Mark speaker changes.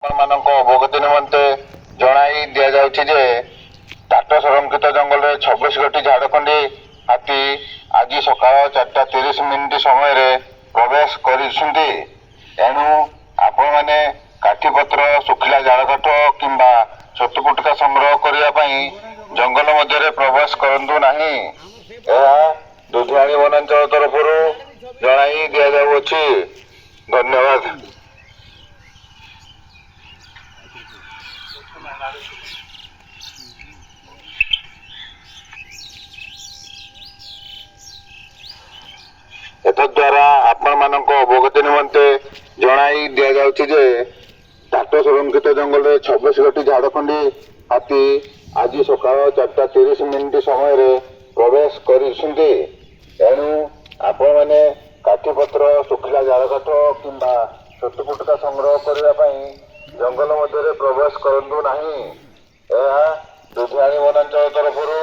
Speaker 1: ମାନଙ୍କ ଅବଗତି ନିମନ୍ତେ ଜଣାଇ ଦିଆଯାଉଛି ଯେ ଟାଟା ସଂରକ୍ଷିତ ଜଙ୍ଗଲରେ 26 ଗୋଟି ଝାଡ଼ଖଣ୍ଡି ହାତୀ ଆଜି ସକାଳ 4:30 ସମୟରେ ପ୍ରବେଶ କରିଛନ୍ତି। ଏଣୁ ଆପଣମାନେ କାଠିପତ୍ର, ଶୁଖିଲା ଜାଳକାଠ କିମ୍ବା ଛତୁ ଫୁଟକା ସଂଗ୍ରହ କରିବା ପାଇଁ ଜଙ୍ଗଲ ମଧ୍ୟରେ ପ୍ରବେଶ କରନ୍ତୁ ନାହିଁ। ଏହା ଦୁଧିଆଣୀ ବନାଞ୍ଚଳ ତରଫରୁ ଜଣାଇ ଦିଆଯାଉଅଛି। ଧନ୍ୟବାଦ। ଏତଦ୍ୱାରା ଆପଣମାନଙ୍କ ଅବଗତି ନିମନ୍ତେ ଜଣାଇ ଦିଆଯାଉଛି ଯେ ଟାଟା ସଂରକ୍ଷିତ ଜଙ୍ଗଲରେ 26 ଗୋଟି ଝାଡ଼ଖଣ୍ଡି ହାତୀ ଆଜି ସକାଳ 4:30 ସମୟରେ ପ୍ରବେଶ କରିଛନ୍ତି। ଏଣୁ ଆପଣମାନେ କାଠିପତ୍ର, ଶୁଖିଲା ଜାଳକାଠ କିମ୍ବା ଛତୁ ଫୁଟକା ସଂଗ୍ରହ କରିବା ପାଇଁ ଜଙ୍ଗଲ ମଧ୍ୟରେ ପ୍ରବେଶ କରନ୍ତୁ ନାହିଁ। ଏହା ଦୁଧିଆଣୀ ବନାଞ୍ଚଳ ତରଫରୁ